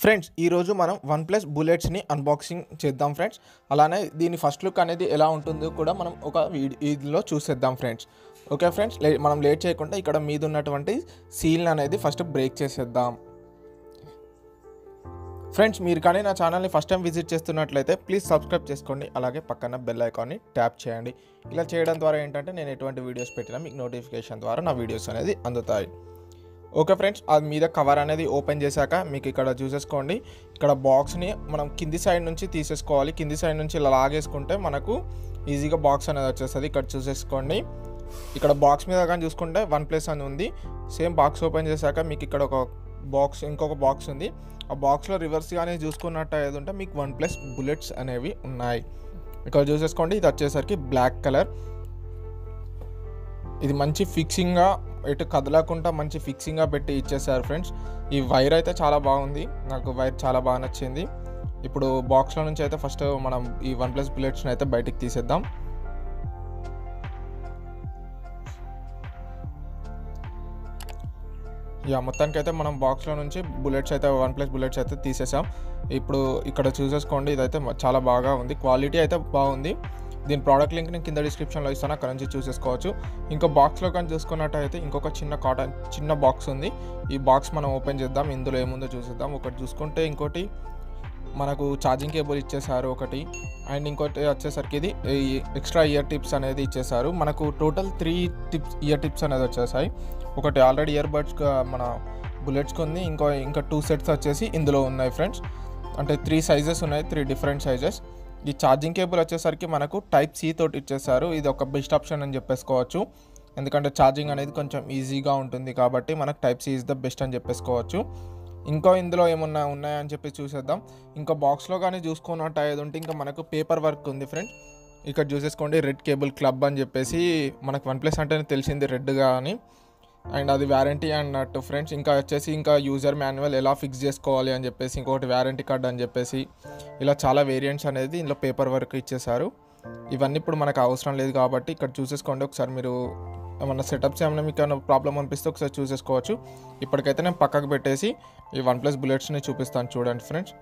Friends ఈ రోజు మనం OnePlus Bullets ని అన్బాక్సింగ్ చేద్దాం ఫ్రెండ్స్. అలానే దీని ఫస్ట్ లుక్ అనేది ఎలా ఉంటుందో కూడా మనం ఒక వీడియోలో చూసేద్దాం ఫ్రెండ్స్. ఓకే ఫ్రెండ్స్, మనం లేట్ చేయకుండా ఇక్కడ మీద ఉన్నటువంటి సీల్ అనేది ఫస్ట్ బ్రేక్ చేసేద్దాం. ఫ్రెండ్స్ మీరు కానీ నా ఛానల్ని ఫస్ట్ టైం విజిట్ చేస్తున్నట్లయితే ప్లీజ్ సబ్స్క్రైబ్ చేసుకోండి. అలాగే పక్కన బెల్ ఐకాన్ని ట్యాప్ చేయండి. ఇలా చేయడం ద్వారా ఏంటంటే నేను ఎటువంటి వీడియోస్ పెట్టినా మీకు నోటిఫికేషన్ ద్వారా నా వీడియోస్ అనేది అందుతాయి. ఓకే ఫ్రెండ్స్, అది మీద కవర్ అనేది ఓపెన్ చేశాక మీకు ఇక్కడ చూసేసుకోండి. ఇక్కడ బాక్స్ని మనం కింది సైడ్ నుంచి తీసేసుకోవాలి. కింది సైడ్ నుంచి ఇలా లాగేసుకుంటే మనకు ఈజీగా బాక్స్ అనేది వచ్చేస్తుంది. ఇక్కడ చూసేసుకోండి. ఇక్కడ బాక్స్ మీద కానీ చూసుకుంటే OnePlus అని ఉంది. సేమ్ బాక్స్ ఓపెన్ చేశాక మీకు ఇక్కడ ఒక బాక్స్, ఇంకొక బాక్స్ ఉంది. ఆ బాక్స్లో రివర్స్ కానీ చూసుకున్నట్టు ఏది ఉంటే మీకు OnePlus Bullets అనేవి ఉన్నాయి. ఇక్కడ చూసేసుకోండి. ఇది వచ్చేసరికి బ్లాక్ కలర్. ఇది మంచి ఫిక్సింగ్గా ఎటు కదలకుండా మంచి ఫిక్సింగ్గా పెట్టి ఇచ్చేసారు ఫ్రెండ్స్. ఈ వైర్ అయితే చాలా బాగుంది, నాకు వైర్ చాలా బాగా నచ్చింది. ఇప్పుడు బాక్స్లో నుంచి అయితే ఫస్ట్ మనం ఈ OnePlus Bulletsని అయితే బయటికి తీసేద్దాం. మొత్తానికి అయితే మనం బాక్స్లో నుంచి బుల్లెట్స్ అయితే OnePlus Bullets అయితే తీసేసాం. ఇప్పుడు ఇక్కడ చూసేసుకోండి. ఇదైతే చాలా బాగా ఉంది, క్వాలిటీ అయితే బాగుంది. దీని ప్రోడక్ట్ లింక్ నేను కింద డిస్క్రిప్షన్లో ఇస్తాను, అక్కడ నుంచి చూసేసుకోవచ్చు. ఇంకో బాక్స్లో కానీ చూసుకున్నట్టయితే ఇంకొక చిన్న బాక్స్ ఉంది. ఈ బాక్స్ మనం ఓపెన్ చేద్దాం, ఇందులో ఏముందో చూసేద్దాం. ఒకటి చూసుకుంటే ఇంకోటి మనకు ఛార్జింగ్ కేబుల్ ఇచ్చేసారు ఒకటి, అండ్ ఇంకోటి వచ్చేసరికి ఇది ఎక్స్ట్రా ఇయర్ టిప్స్ అనేది ఇచ్చేసారు. మనకు టోటల్ 3 ఇయర్ టిప్స్ అనేది వచ్చేసాయి. ఒకటి ఆల్రెడీ ఇయర్ బడ్స్ మన బుల్లెట్స్కి ఉంది, ఇంకా 2 సెట్స్ వచ్చేసి ఇందులో ఉన్నాయి ఫ్రెండ్స్. అంటే 3 సైజెస్ ఉన్నాయి, 3 డిఫరెంట్ సైజెస్. ఈ ఛార్జింగ్ కేబుల్ వచ్చేసరికి మనకు Type-C తోటి ఇచ్చేసారు. ఇది ఒక బెస్ట్ ఆప్షన్ అని చెప్పేసుకోవచ్చు, ఎందుకంటే ఛార్జింగ్ అనేది కొంచెం ఈజీగా ఉంటుంది కాబట్టి మనకు Type-C ఈజ్ ద బెస్ట్ అని చెప్పేసుకోవచ్చు. ఇందులో ఏమన్నా ఉన్నాయని చెప్పి చూసేద్దాం. ఇంకా బాక్స్లో కానీ చూసుకున్నట్టు అయ్యేది ఉంటే ఇంకా మనకు పేపర్ వర్క్ ఉంది ఫ్రెండ్స్. ఇక్కడ చూసేసుకోండి, రెడ్ కేబుల్ క్లబ్ అని చెప్పేసి. మనకు OnePlus అంటేనే తెలిసింది రెడ్గా అని, అండ్ అది వ్యారంటీ అన్నట్టు ఫ్రెండ్స్. ఇంకా వచ్చేసి ఇంకా యూజర్ మాన్యువల్ ఎలా ఫిక్స్ చేసుకోవాలి అని చెప్పేసి, ఇంకొకటి వ్యారంటీ కార్డ్ అని చెప్పేసి, ఇలా చాలా వేరియంట్స్ అనేది ఇందులో పేపర్ వర్క్ ఇచ్చేసారు. ఇవన్నీ ఇప్పుడు మనకు అవసరం లేదు కాబట్టి ఇక్కడ చూసేసుకోండి. ఒకసారి మీరు ఏమన్నా సెటప్స్ ఏమైనా మీకు ఏమైనా ప్రాబ్లం అనిపిస్తే ఒకసారి చూసేసుకోవచ్చు. ఇప్పటికైతే నేను పక్కకు పెట్టేసి ఈ OnePlus Bulletsని చూపిస్తాను, చూడండి ఫ్రెండ్స్.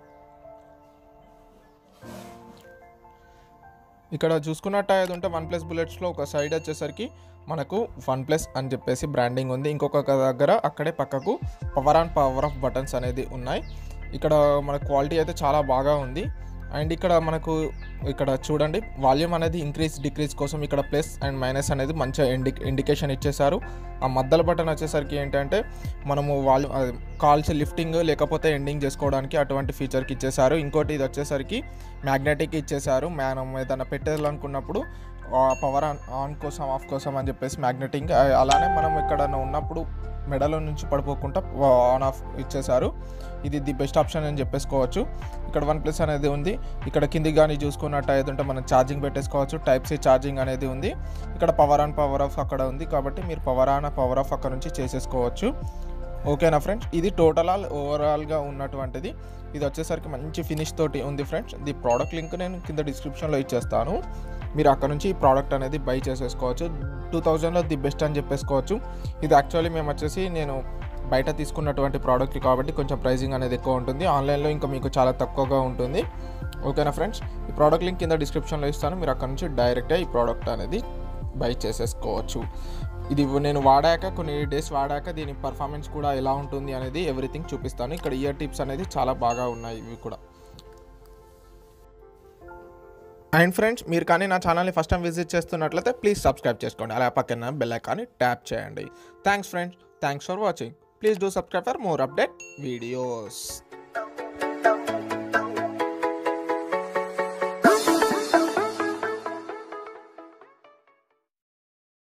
ఇక్కడ చూసుకున్నట్టు ఏది ఉంటే OnePlus Bulletsలో ఒక సైడ్ వచ్చేసరికి మనకు OnePlus అని చెప్పేసి బ్రాండింగ్ ఉంది. ఇంకొక దగ్గర అక్కడే పక్కకు power on power of buttons అనేది ఉన్నాయి. ఇక్కడ మన క్వాలిటీ అయితే చాలా బాగా ఉంది. అండ్ ఇక్కడ మనకు ఇక్కడ చూడండి, వాల్యూమ్ అనేది ఇంక్రీజ్ డిక్రీజ్ కోసం ఇక్కడ ప్లస్ అండ్ మైనస్ అనేది మంచిగా ఇండికేషన్ ఇచ్చేసారు. ఆ మధ్యలో బటన్ వచ్చేసరికి ఏంటంటే మనము కాల్స్ లిఫ్టింగ్ లేకపోతే ఎండింగ్ చేసుకోవడానికి అటువంటి ఫీచర్కి ఇచ్చేసారు. ఇంకోటి ఇది వచ్చేసరికి మ్యాగ్నెటిక్ ఇచ్చేసారు. మనం ఏదైనా పెట్టాలనుకున్నప్పుడు పవర్ ఆన్ కోసం ఆఫ్ కోసం అని చెప్పేసి మ్యాగ్నెటిక్. అలానే మనం ఇక్కడ ఉన్నప్పుడు మెడలో నుంచి పడిపోకుండా ఆన్ ఆఫ్ ఇచ్చేసారు. ఇది ది బెస్ట్ ఆప్షన్ అని చెప్పేసుకోవచ్చు. ఇక్కడ OnePlus అనేది ఉంది. ఇక్కడ కిందికి కానీ చూసుకున్నట్టు అయితే మనం ఛార్జింగ్ పెట్టేసుకోవచ్చు. Type-C ఛార్జింగ్ అనేది ఉంది. ఇక్కడ పవర్ ఆన్ పవర్ ఆఫ్ అక్కడ ఉంది కాబట్టి మీరు పవర్ ఆన్ పవర్ ఆఫ్ అక్కడ నుంచి చేసేసుకోవచ్చు. ఓకేనా ఫ్రెండ్స్, ఇది ఓవరాల్గా ఉన్నటువంటిది. ఇది వచ్చేసరికి మంచి ఫినిష్ తోటి ఉంది ఫ్రెండ్స్. ది ప్రోడక్ట్ లింక్ నేను కింద డిస్క్రిప్షన్లో ఇచ్చేస్తాను, మీరు అక్కడ నుంచి ఈ ప్రోడక్ట్ అనేది బై చేసేసుకోవచ్చు. 2000లో ది బెస్ట్ అని చెప్పేసుకోవచ్చు. ఇది యాక్చువల్లీ మేము వచ్చేసి నేను బయట తీసుకున్నటువంటి ప్రోడక్ట్ కాబట్టి కొంచెం ప్రైజింగ్ అనేది ఎక్కువ ఉంటుంది. ఆన్లైన్లో ఇంకా మీకు చాలా తక్కువగా ఉంటుంది. ఓకేనా ఫ్రెండ్స్, ఈ ప్రోడక్ట్ లింక్ కింద డిస్క్రిప్షన్లో ఇస్తాను, మీరు అక్కడ నుంచి డైరెక్ట్గా ఈ ప్రోడక్ట్ అనేది బై చేసేసుకోవచ్చు. ఇది నేను వాడాక కొన్ని డేస్ వాడాక దీని పర్ఫార్మెన్స్ కూడా ఎలా ఉంటుంది అనేది ఎవ్రీథింగ్ చూపిస్తాను. ఇక్కడ ఇయర్ టిప్స్ అనేది చాలా బాగా ఉన్నాయి ఇవి కూడా. అండ్ ఫ్రెండ్స్ మీరు కానీ నా ఛానల్ని ఫస్ట్ టైం విజిట్ చేస్తున్నట్లయితే ప్లీజ్ సబ్స్క్రైబ్ చేసుకోండి. అలా పక్కన బెల్ ఐకాన్ని ట్యాప్ చేయండి. Thanks friends, thanks for watching. Please do subscribe for more update videos.